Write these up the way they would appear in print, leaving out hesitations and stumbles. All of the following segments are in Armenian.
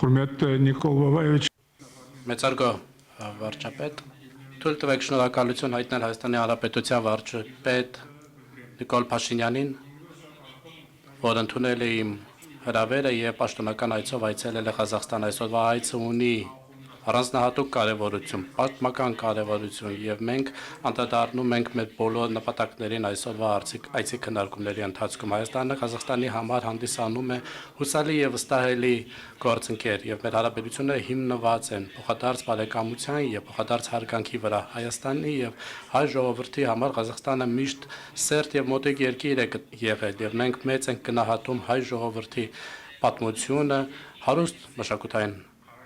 Hürmetli Nikol Babaevich, Մեծարգո վարչապետ, թույլ տվեք շնորհակալություն հայտնել Հայաստանի Հանրապետության վարչապետ Նիկոլ Փաշինյանին, որ ընդունել է իմ հրավերը եւ պաշտոնական այցով այցելել է Ղազախստան։ Այսօրվա այցը ունի առանձնահատուկ կարևորություն, պատմական կարևորություն եւ մենք անդրադառնում ենք մեր բոլոր նպատակներին այսօրվա այցի քննարկումների ընթացքում։ Հայաստանը Ղազախստանի համար հանդիսանում է հուսալի եւ վստահելի գործընկեր եւ մեր հարաբերությունները հիմնված են փոխադարձ բարեկամության եւ փոխադարձ հարգանքի վրա։ Հայաստանի եւ հայ ժողովրդի համար Ղազախստանը միշտ սերտ եւ մոտիկ երկիր է եղել եւ մենք մեծ ենք գնահատում հայ ժողովրդի պատմությունը, հարուստ մշակութային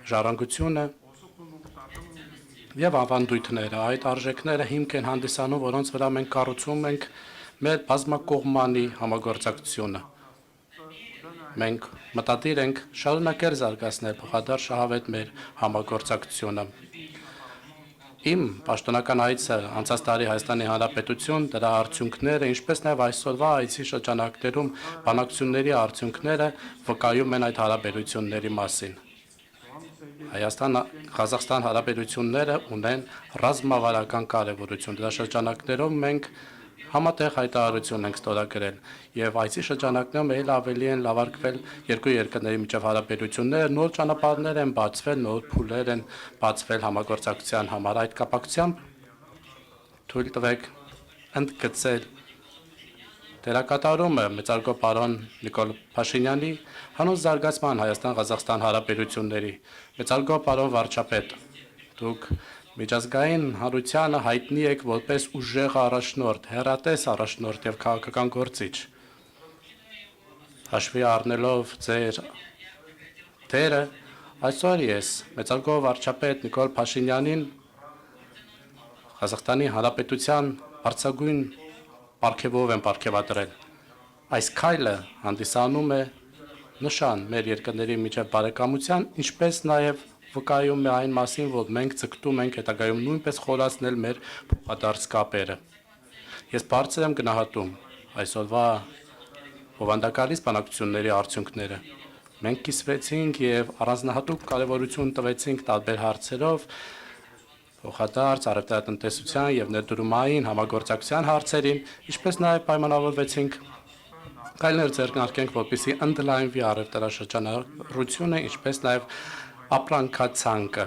ժառանգությունը եւ ավանդույթները, այդ արժեքները հիմք են հանդիսանում, որոնց վրա մենք կառուցում ենք մեր բազմակողմանի համագործակցությունը։ Մենք մտադիր ենք շարունակել զարգացնել փոխադարձ շահավետ մեր համագործակցությունը։ Իմ պաշտոնական այցը անցած տարի Հայաստանի Հանրապետություն, դրա արդյունքները, ինչպես նաեւ այսօրվա այցի շրջանակներում բանակցությունների արդյունքները վկայում են այդ հարաբերությունների մասին։ Հայաստան-Ղազախստան հարաբերությունները ունեն ռազմավարական կարևորություն։ Դրա շրջանակներում մենք համատեղ հայտարարություն ենք ստորագրել եւ այցի շրջանակներում ել ավելի են լավարկվել երկու երկրների միջև հարաբերությունները, նոր ճանապարհներ են բացվել, նոր փուլեր են բացվել համագործակցության համար։ Այդ կապակցությամբ թույլ տվեք ընդգծել դերակատարումը մեծարգո պարոն Նիկոլ Փաշինյանի հանուն զարգացման Հայաստան-Ղազախստան հարաբերությունների։ Մեծարգո պարոն վարչապետ, դուք միջազգային հանրությանը հայտնի եք որպես ուժեղ առաջնորդ, հեռատես առաջնորդ եւ քաղաքական գործիչ։ Հաշվի առնելով ձեր դերը, այսօր ես մեծարգո վարչապետ Նիկոլ Փաշինյանին Ղազախստանի Հանրապետության բարձրագույն պարգևով եմ պարգևատրել։ Այս քայլը հանդիսանում է նշան մեր երկրների միջև բարեկամության, ինչպես նաև վկայում է այն մասին, որ մենք ցկտում ենք հետագայում նույնպես խորացնել մեր փոխադարձ կապերը։ Ես բարձր եմ գնահատում այսօրվա բովանդակալից բանակցությունների արդյունքները։ Մենք կիսվեցինք եւ առանձնահատուկ կարեւորություն տվեցինք տարբեր հարցերով, փոխադարձ առևտրատնտեսության եւ ներդրումային համագործակցության հարցերին, ինչպես նաեւ պայմանավորվեցինք կայլներ ձեռնարկենք, որպեսզի ընդլայնվի առևտրաշրջանառությունը, ինչպես նաեւ ապրանքացանկը։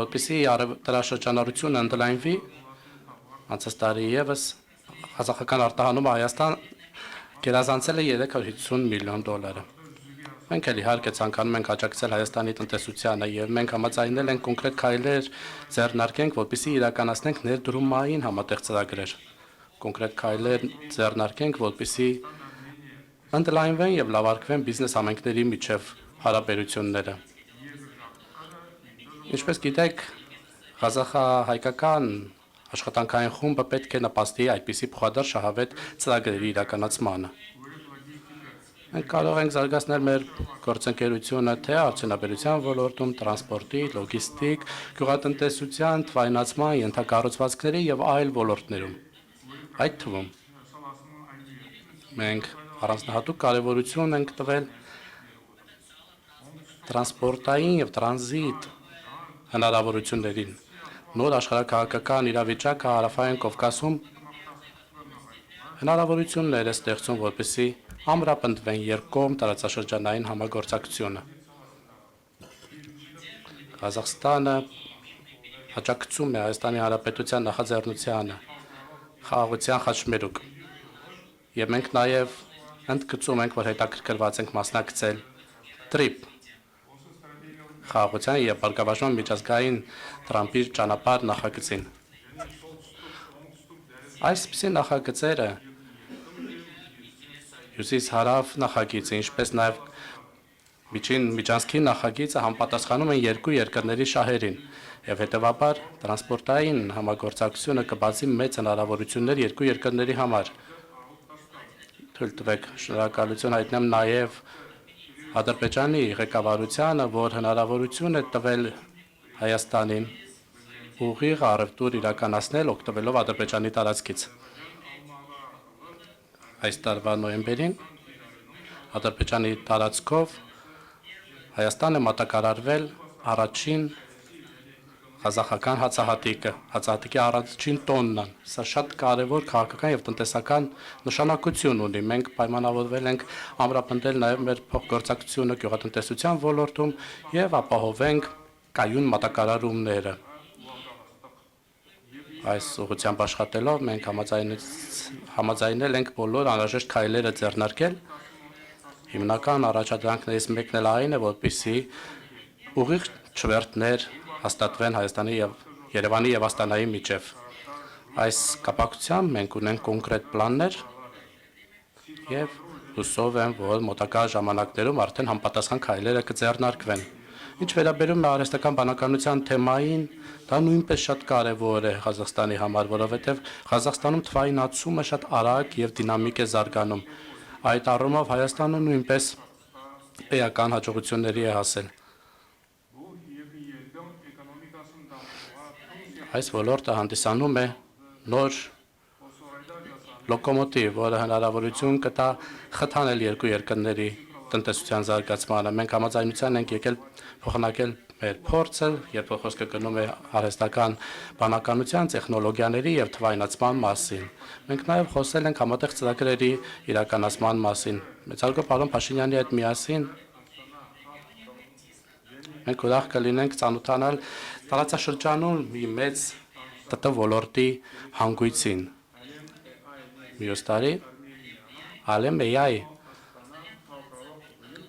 Որպեսզի առևտրաշրջանառությունը ընդլայնվի, անցած տարի եւս Ղազախական արտահանումը Հայաստան գերազանցել է 350 միլիոն դոլարը։ Մենք էլ իհարկե ցանկանում ենք աջակցել Հայաստանի տնտեսությանը եւ մենք համաձայնել ենք կոնկրետ քայլեր ձեռնարկենք, որպեսզի իրականացնենք ներդրումային համատեղ ծրագրեր։ Կոնկրետ քայլեր ձեռնարկենք, որպեսզի ընդլայնվեն եւ լավարկվեն բիզնես համայնքների միջև հարաբերությունները։ Ինչպես գիտեք, Ղազախա-հայկական աշխատանքային խումբը պետք է նպաստի այդպիսի փոխադարձ շահավետ ծրագրերի իրականացմանը։ Մենք կարող ենք զարգացնել մեր գործընկերությունը թե արդյունաբերության ոլորտում, տրանսպորտի, լոգիստիկ, գյուղատնտեսության, թվայնացման, ենթակառուցվածքների եւ այլ ոլորտներում։ Այդ թվում մենք առանձնահատուկ կարևորություն ենք տվել տրանսպորտային եւ տրանզիտ հնարավորություններին։ Նոր աշխարհաքաղաքական իրավիճակը Հարավային Կովկասում հնարավորություններ է ստեղծում, որպեսզի ամրապնդվեն երկկողմ տարածաշրջանային համագործակցությունը։ Ղազախստանը աջակցում է Հայաստանի Հանրապետության նախաձեռնությանը խաղաղության խաչմերուկ եւ մենք նաեւ ընդգծում ենք, որ հետաքրքրված ենք մասնակցել TRIP խաղաղության եւ բարգավաճման միջազգային Տրամփի ճանապարհ նախագծին։ Այսպիսի նախագծերը հյուսիս-հարավ նախագիծը, ինչպես նաեւ միջանցքի նախագիծը համապատասխանում են երկու երկրների շահերին եւ հետեւաբար տրանսպորտային համագործակցությունը կբացի մեծ հնարավորություններ երկու երկրների համար։ Թույլ տվեք շնորհակալություն հայտնեմ նաեւ Ադրբեջանի ղեկավարությանը, որ հնարավորություն է տվել Հայաստանին ուղիղ առևտուր իրականացնել օգտվելով Ադրբեջանի տարածքից։ Այս տարվա նոյեմբերին Ադրբեջանի տարածքով Հայաստանը մատակարարվել առաջին Ղազախական հացահատիկի առաջին տոննան։ Սա շատ կարևոր քաղաքական եւ տնտեսական նշանակություն ունի։ Մենք պայմանավորվել ենք ամրապնդել նաեւ մեր փոխգործակցությունը գյուղատնտեսության ոլորտում եւ ապահովենք կայուն մատակարարումները։ Այս ուղղությամբ աշխատելով մենք համաձայնել ենք բոլոր անհրաժեշտ քայլերը ձեռնարկել։ Հիմնական առաջադրանքներից մեկն էլ այն է, որպեսզի ուղիղ չվերթներ հաստատվեն Հայաստանի եւ Երևանի եւ Աստանայի միջև։ Այս կապակցությամբ մենք ունենք կոնկրետ պլաններ եւ հուսով եմ, որ մոտակա ժամանակներում արդեն համապատասխան քայլերը կձեռնարկվեն։ Ինչ վերաբերում է արհեստական բանականության թեմային, դա նույնպես շատ կարևոր է Ղազախստանի համար, որովհետեւ Ղազախստանում թվայինացումը շատ արագ եւ դինամիկ է զարգանում։ Այդ առումով Հայաստանը նույնպես էական հաջողությունների է հասել։ Այս ոլորտը հանդիսանում է նոր լոկոմոտիվ, որը հնարավորություն կտա խթանել երկու երկրների տնտեսության զարգացմանը։ Մենք համաձայնության ենք եկել փոխանակել մեր փորձը, երբ խոսքը գնում է արհեստական բանականության, տեխնոլոգիաների եւ թվայնացման մասին։ Մենք նաեւ խոսել ենք համատեղ ծրագրերի իրականացման մասին։ Մեծարգո պարոն Փաշինյանի հետ միասին մենք ուրախ կլինենք ծանոթանալ տարածաշրջանում մի մեծ ՏՏ ոլորտի հանգույցին։ Մյուս տարի Ալեմ-AI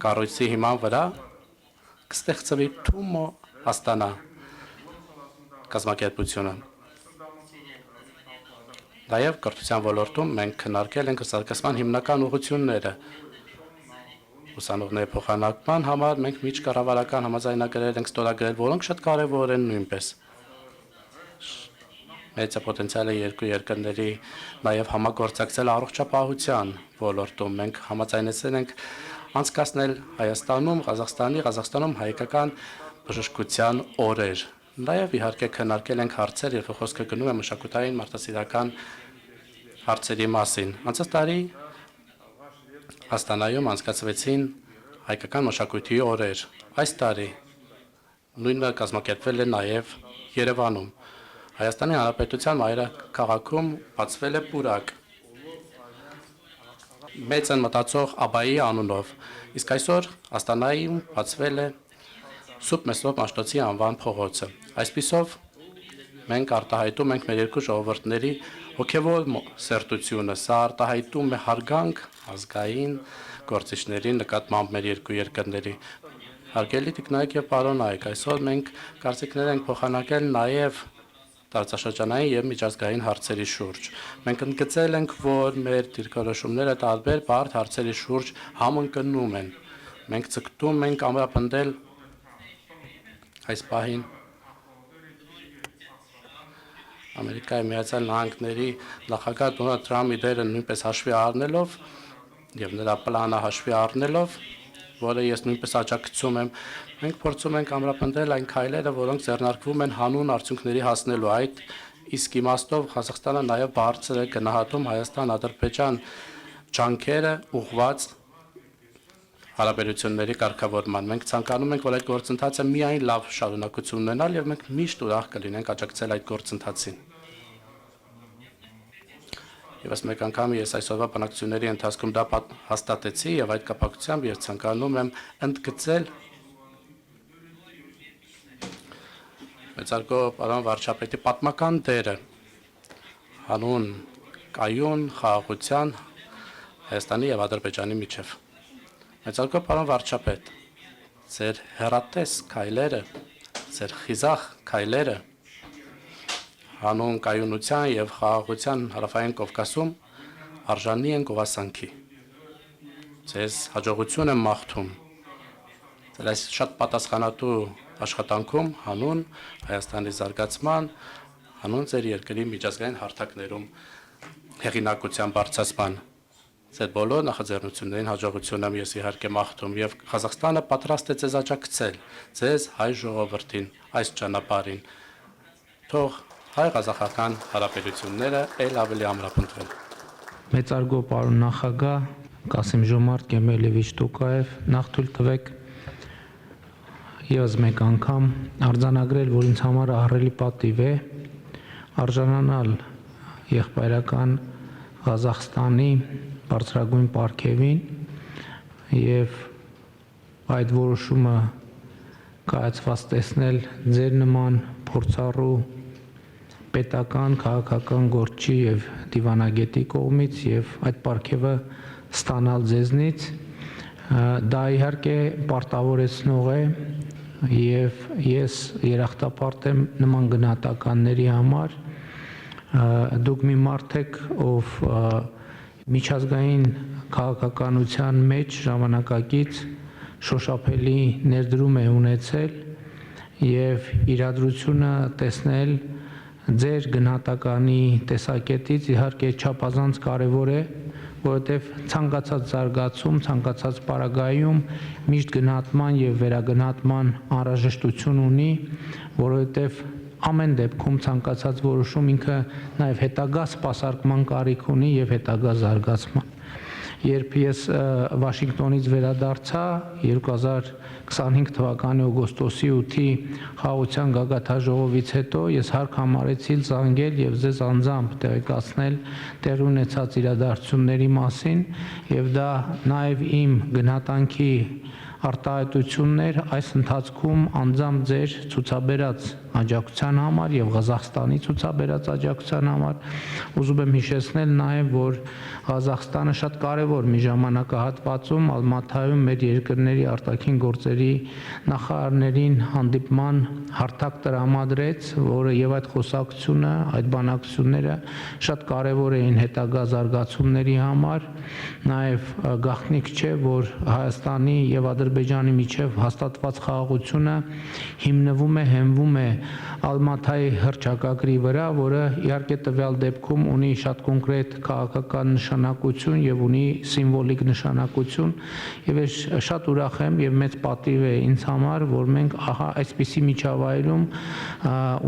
կառույցի հիման վրա կստեղծվի Թումո Աստանա կազմակերպությունը։ Նաև կրթության ոլորտում մենք քննարկել ենք զարգացման հիմնական ուղղությունները։ Ուսանողների փոխանակման համար մենք միջկառավարական համաձայնագրեր ենք ստորագրել, որոնք շատ կարևոր են նույնպես։ Մեծ պոտենցիալ է երկու երկրների նաև համագործակցել առողջապահության ոլորտում։ Մենք համաձայնեցել ենք անցկացնել Ղազախստանում հայկական բժշկության օրեր։ Նաև իհարկե քննարկել ենք հարցեր, երբ խոսքը գնում է մշակութային մարդասիրական հարցերի մասին։ Անցած տարի Աստանայում անցկացվեցին հայկական մշակույթի օրեր։ Այս տարի նույնը կազմակերպվել է նաև Երևանում։ Հայաստանի Հանրապետության մայրաքաղաքում բացվել է պուրակ մեծ են մտածող Աբայի անունով, իսկ այսօր Աստանայում բացվել է Սուրբ Մեսրոպ Մաշտոցի անվան փողոցը։ Այսպիսով մենք արտահայտում ենք մեր երկու ժողովուրդների հոգևոր սերտությունը, սա արտահայտում է հարգանք ազգային գործիչների նկատմամբ մեր երկու երկրների։ Հարգելի տիկնայք եւ պարոնայք, այսօր մենք կարծիքներ ենք փոխանակել նաեւ տարածաշրջանային եւ միջազգային հարցերի շուրջ։ Մենք ընդգծել ենք, որ մեր դիրքորոշումները տարբեր բարդ հարցերի շուրջ համընկնում են։ Մենք ցկտում ենք ամրապնդել այս պահին Ամերիկայի Միացյալ Նահանգների նախագահ Դոնալդ Թրամփի դերը նույնպես հաշվի առնելով եւ նրա պլանը հաշվի առնելով, որը ես նույնպես աջակցում եմ, մենք փորձում ենք ամրապնդել այն քայլերը, որոնք ձեռնարկվում են հանուն արդյունքների հասնելու։ Այդ իսկ իմաստով Ղազախստանը նաեւ բարձր է գնահատում Հայաստան-Ադրբեջան ջանքերը ուղղված հարաբերությունների կարգավորման։ Մենք ցանկանում ենք, որ այդ գործընթացը միայն լավ շարունակություն ունենալ եւ մենք միշտ ուրախ կլինենք աջակցել այդ գործընթացին։ Եվս մեկ անգամ ես այսօրվա բանակցությունների ընթացքում դա հաստատեցի եւ այդ կապակցությամբ ես ցանկանում եմ ընդգծել մեծարգո պարոն վարչապետի պատմական դերը հանուն կայուն խաղաղության Հայաստանի եւ Ադրբեջանի միջև։ Մեծարգո պարոն վարչապետ, ձեր հեռատես քայլերը, ձեր խիզախ քայլերը հանուն կայունության եւ խաղաղության Հարավային Կովկասում արժանի են գովասանքի։ Ձեզ հաջողություն եմ մաղթում։ Ձեր այս շատ պատասխանատու աշխատանքում հանուն Հայաստանի զարգացման, հանուն ձեր երկրի միջազգային հարթակներում հեղինակության բարձրացման։ Ձեր բոլոր նախաձեռնություններին հաջողություն եմ ես իհարկե մաղթում եւ Ղազախստանը պատրաստ է ձեզ աջակցել, ձեզ հայ ժողովրդին այս ճանապարհին։ Թող հայ-ղազախական հարաբերությունները ել ավելի ամրապնդվեն։ Մեծարգո պարոն նախագահ Կասիմ Ժոմարտ Կեմելևիչ Տոկաև, նախ թույլ տվեք եւս մեկ անգամ արձանագրել, որ ինձ համար ահռելի պատիվ է արժանանալ եղբայրական Ղազախստանի բարձրագույն պարգևին եւ այդ որոշումը կայացված տեսնել ձեր նման փորձառու պետական, քաղաքական գործչի եւ դիվանագետի կողմից եւ այդ պարգևը ստանալ ձեզնից դա իհարկե պարտավորեցնող է եւ ես երախտապարտ եմ նման գնահատականների համար դուք մի մարդ եք ով միջազգային քաղաքականության մեջ ժամանակակից շոշափելի ներդրում է ունեցել եւ իրադրությունը տեսնել ձեր գնահատականի տեսակետից իհարկե չափազանց կարեւոր է, որովհետեւ ցանկացած զարգացում, ցանկացած պարագայում միշտ գնահատման եւ վերագնահատման անհրաժեշտություն ունի, որովհետեւ ամեն դեպքում ցանկացած որոշում ինքը նաեւ հետագա սպասարկման կարիք ունի եւ հետագա զարգացման։ Երբ ես Վաշինգտոնից վերադարձա 2025 թվականի օգոստոսի 8-ի խաղաղության գագաթաժողովից հետո ես հարկ համարեցի զանգել եւ ձեզ անձամբ տեղեկացնել տեղի ունեցած իրադարձությունների մասին եւ դա նաեւ իմ գնահատանքի արտահայտություններ այս ընթացքում անձամբ ձեր ցուցաբերած աջակցության համար եւ Ղազախստանի ցուցաբերած աջակցության համար ուզում եմ հիշեցնել նաեւ որ Ղազախստանը շատ կարեւոր մի ժամանակահատվածում Ալմաթայում մեր երկրների արտաքին գործերի նախարարներին հանդիպման հարթակ տրամադրեց, որը եւ այդ խոսակցությունը, այդ բանակցությունները շատ կարեւոր էին հետագա զարգացումների համար, նաեւ գաղտնիք չէ, որ Հայաստանի եւ Ադրբեջանի միջև հաստատված խաղաղությունը հիմնվում է, հենվում է Ալմաթայի հռչակագրի վրա, որը իհարկե տվյալ դեպքում ունի շատ կոնկրետ քաղաքական նշանակություն եւ ունի սիմվոլիկ նշանակություն եւ ես շատ ուրախ եմ եւ մեծ պատիվ է ինձ համար, որ մենք ահա այսպիսի միջավայրում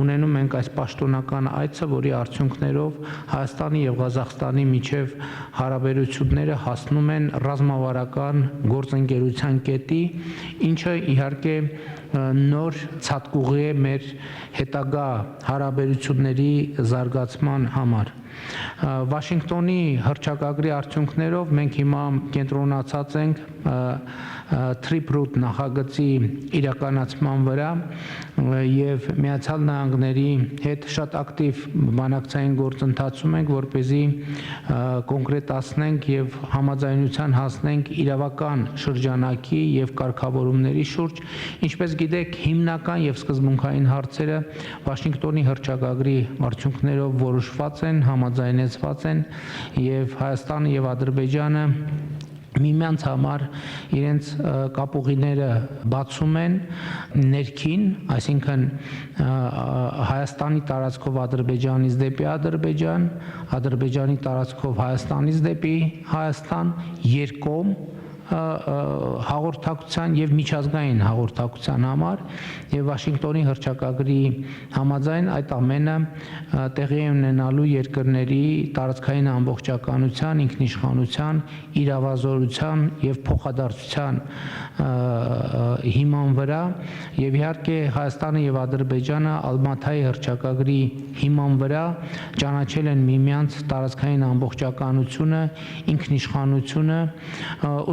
ունենում ենք այս պաշտոնական այցը, որի արդյունքներով Հայաստանի եւ Ղազախստանի միջև հարաբերությունները հասնում են ռազմավարական գործընկերության կետի, ինչը իհարկե նոր ցածկուղի է մեր հետագա հարաբերությունների զարգացման համար։ Վաշինգտոնի հռչակագրի արդյունքներով մենք հիմա կենտրոնացած ենք Trip-Root նախագծի իրականացման վրա եւ Միացյալ Նահանգների հետ շատ ակտիվ բանակցային գործընթացում ենք, որպեսզի կոնկրետացնենք եւ համաձայնության հասնենք իրավական շրջանակի եւ կարգավորումների շուրջ, ինչպես գիտեք, հիմնական եւ սկզբունքային հարցերը Վաշինգտոնի հռչակագրի արդյունքներով որոշված են, համաձայնեցված են եւ Հայաստանը եւ Ադրբեջանը միմյանց համար իրենց կապուղիները բացում են ներքին, այսինքն Հայաստանի տարածքով Ադրբեջանից դեպի Ադրբեջան, Ադրբեջանի տարածքով Հայաստանից դեպի Հայաստան, երկկողմ հաղորդակցության եւ միջազգային հաղորդակցության համար եւ Վաշինգտոնի հռչակագրի համաձայն այդ ամենը տեղի է ունենալու երկրների տարածքային ամբողջականության, ինքնիշխանության, իրավազորության եւ փոխադարձության հիման վրա եւ իհարկե Հայաստանը եւ Ադրբեջանը Ալմաթայի հռչակագրի հիման վրա ճանաչել են միմյանց տարածքային ամբողջականությունը, ինքնիշխանությունը,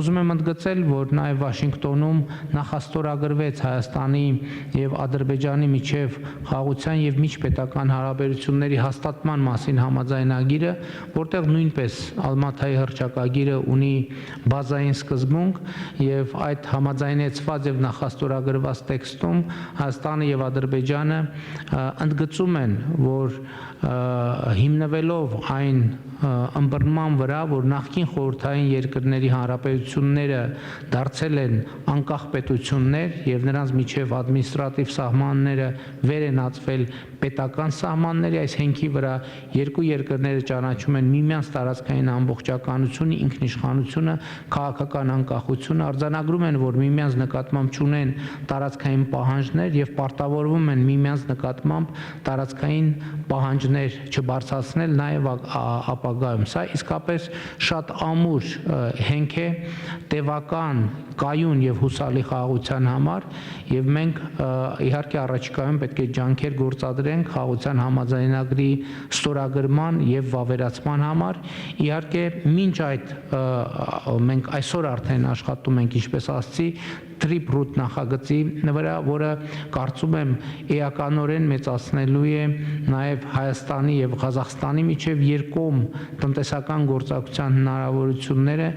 ուզում եմ ընդգծել, որ նաև Վաշինգտոնում նախաստորագրվեց Հայաստանի եւ Ադրբեջանի միջև խաղաղության եւ միջպետական հարաբերությունների հաստատման մասին համաձայնագիրը, որտեղ նույնպես Ալմաթայի հռչակագիրը ունի բազային սկզբունք եւ այդ համաձայնեցված եւ նախաստորագրված տեքստում Հայաստանը եւ Ադրբեջանը ընդգծում են, որ հիմնվելով այն ըմբռնման վրա, որ նախկին խորհրդային երկրների հանրապետությունները դարձել են անկախ պետություններ եւ նրանց միջև ադմինիստրատիվ սահմանները վեր են ածվել պետական սահմանների, այս հենքի վրա երկու երկրները ճանաչում են միմյանց տարածքային ամբողջականությունը, ինքնիշխանությունը, քաղաքական անկախությունը, արձանագրում են, որ միմյանց նկատմամբ չունեն տարածքային պահանջներ եւ պարտավորվում են միմյանց նկատմամբ տարածքային պահանջներ չբարձրացնել նաեւ ապագայում։ Սա իսկապես շատ ամուր հենք է տևական, կայուն եւ հուսալի խաղաղության համար եւ մենք իհարկե առաջիկայում պետք է ջանքեր գործադրենք խաղաղության համաձայնագրի ստորագրման եւ վավերացման համար։ Իհարկե մինչ այդ մենք այսօր արդեն աշխատում ենք, ինչպես ասացի, Trip Route նախագծի վրա, որը կարծում եմ էականորեն մեծացնելու է նաև Հայաստանի եւ Ղազախստանի միջև երկկողմ տնտեսական գործակցության հնարավորությունները,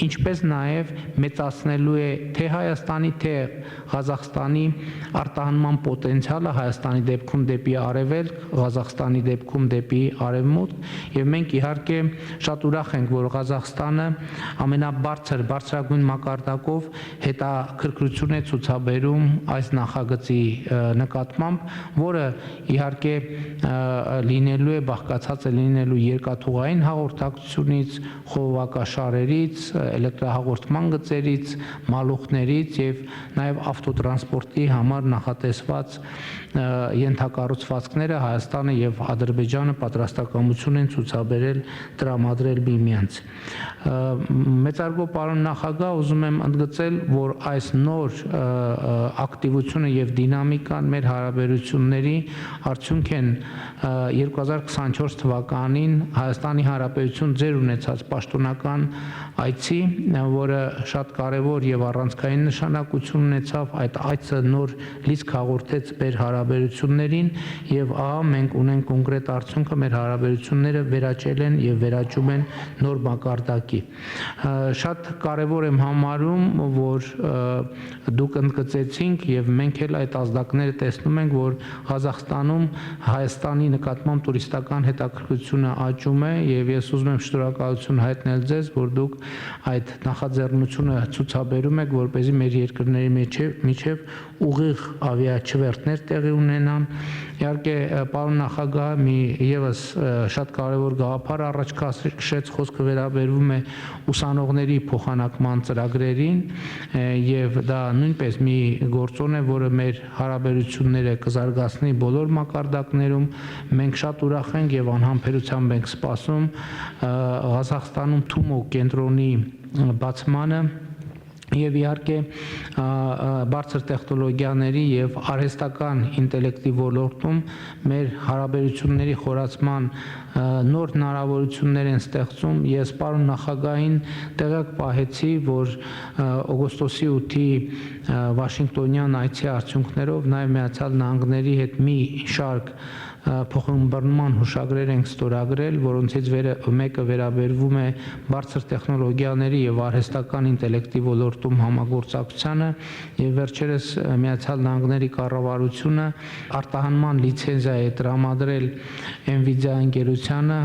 ինչպես նաև մեծացնելու է թե Հայաստանի, թե Ղազախստանի արտահանման պոտենցիալը Հայաստանի դեպքում դեպի արևելք, Ղազախստանի դեպքում դեպի արևմուտք, եւ մենք իհարկե շատ ուրախ ենք, որ Ղազախստանը բարձրագույն մակարդակով հետաքրքրություն է ցուցաբերում այս նախագծի նկատմամբ, որը իհարկե լինելու է բաղկացած է լինելու երկաթուղային հաղորդակցությունից, խողովակաշարերից, էլեկտրահաղորդման գծերից, մալուխներից եւ նաեւ ավտոտրանսպորտի համար նախատեսված ենթակառուցվածքները Հայաստանը եւ Ադրբեջանը պատրաստակամություն են ցուցաբերել տրամադրել միմյանց։ Մեծարգո պարոն նախագահ, ուզում եմ ընդգծել, որ այս նոր ակտիվությունը եւ դինամիկան մեր հարաբերությունների արդյունք են 2024 թվականին Հայաստանի Հանրապետություն ձեր ունեցած պաշտոնական այցի, որը շատ կարևոր եւ առանցքային նշանակություն ունեցավ, այդ այցը նոր լիցք հաղորդեց մեր հարաբերություններին եւ ահա մենք ունենք կոնկրետ արդյունքը, մեր հարաբերությունները վերաճել են եւ վերաճում են նոր մակարդակի։ Շատ կարևոր եմ համարում, որ դուք ընդգծեցինք եւ մենք էլ այդ ազդակները տեսնում ենք, որ Ղազախստանում Հայաստանի նկատմամբ տուրիստական հետաքրքրությունը աճում է եւ ես ուզում եմ շնորհակալություն հայտնել ձեզ, որ դուք այդ նախաձեռնությունը ցուցաբերում եք, որպեսզի մեր երկրների միջև ուղիղ ավիաչվերթներ տեղի ունենան։ Իհարկե, պարոն նախագահ, մի եւս շատ կարևոր գաղափար առաջ քաշեց, խոսքը վերաբերվում է ուսանողների փոխանակման ծրագրերին եւ դա նույնպես մի գործոն է, որը մեր հարաբերությունները կզարգացնի բոլոր մակարդակներում։ Մենք շատ ուրախ ենք եւ անհամբերությամբ ենք սպասում Ղազախստանում Թումո կենտրոնի բացմանը եւ իհարկե բարձր տեխնոլոգիաների եւ արհեստական ինտելեկտի ոլորտում մեր հարաբերությունների խորացման նոր հնարավորություններ են ստեղծում։ Ես պարոն նախագահին տեղյակ պահեցի, որ օգոստոսի 8-ի Վաշինգտոնյան այցի արդյունքներով նաեւ Միացյալ Նահանգների հետ մի շարք փոխըմբռնման հուշագրեր ենք ստորագրել, որոնցից մեկը վերաբերվում է բարձր տեխնոլոգիաների եւ արհեստական ինտելեկտի ոլորտում համագործակցությանը եւ վերջերս Միացյալ Նահանգների կառավարությունը արտահանման լիցենզիա է տրամադրել Nvidia ընկերությանը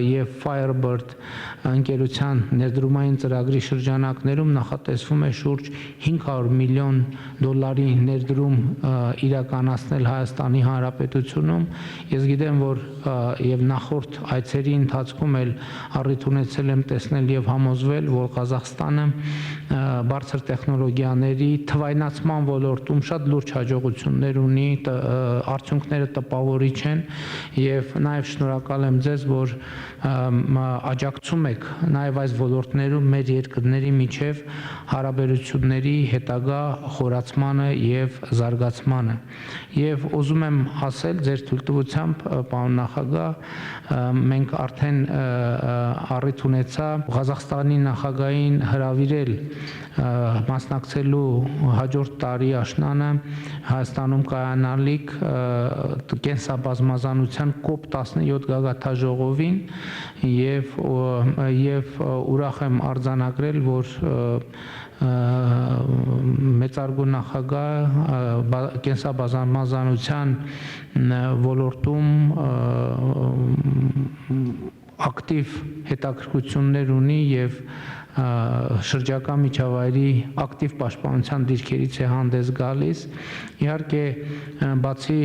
եւ Firebird ընկերության ներդրումային ծրագրի շրջանակներում նախատեսվում է շուրջ $500 միլիոն ներդրում իրականացնել Հայաստանի Հանրապետությունում։ Ես գիտեմ, որ եւ նախորդ այցերի ընթացքում էլ առիթ ունեցել եմ տեսնել եւ համոզվել, որ Ղազախստանը բարձր տեխնոլոգիաների թվայնացման ոլորտում շատ լուրջ հաջողություններ ունի, արդյունքները տպավորիչ են եւ նաեւ շնորհակալ եմ ձեզ, որ աջակցում եք նաեւ այս ոլորտներում մեր երկրների միջև հարաբերությունների հետագա խորացմանը եւ զարգացմանը։ Եվ ուզում եմ ասել ձեր թույլտվությամբ, պարոն նախագահ, մենք արդեն առիթ ունեցա Ղազախստանի նախագահին հրավիրել մասնակցելու հաջորդ տարի աշնանը Հայաստանում կայանալիք կենսաբազմազանության COP17 գագաթաժողովին եւ ուրախ եմ արձանագրել, որ մեծարգո նախագահ կենսաբազմազանության ոլորտում ակտիվ հետաքրքրություններ ունի եւ շրջակա միջավայրի ակտիվ պաշտպանության դիրքերից է հանդես գալիս։ Իհարկե, բացի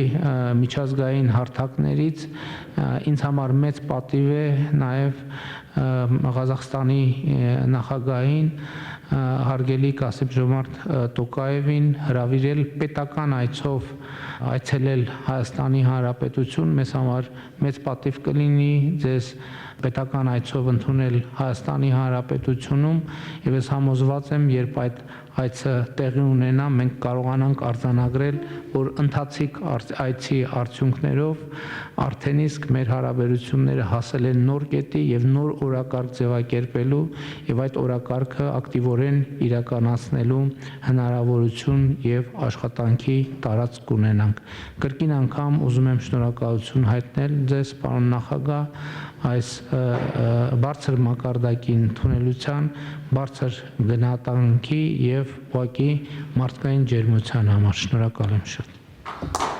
միջազգային հարթակներից, ինձ համար մեծ պատիվ է նաև Ղազախստանի նախագահին հարգելի Կասիմ Ժոմարթ Տոկաևին հրավիրել պետական այցով այցելել Հայաստանի Հանրապետություն, մեզ համար մեծ պատիվ կլինի ձեզ պետական այցով ընդունել Հայաստանի Հանրապետությունում եւ ես համոզված եմ, երբ այդ այցը տեղի ունենա, մենք կարողանանք արձանագրել, որ ընթացիկ այցի արդյունքներով արդեն իսկ մեր հարաբերությունները հասել են նոր կետի եւ նոր օրակարգ ձևակերպելու եւ այդ օրակարգը ակտիվորեն իրականացնելու հնարավորություն եւ աշխատանքի տարածք կունենանք։ Կրկին անգամ ուզում եմ շնորհակալություն հայտնել ձեզ, պարոն նախագահ, այս բարձր մակարդակի ընդունելության, բարձր գնահատանքի եւ ուղղակի մարդկային ջերմության համար։ Շնորհակալ եմ շատ։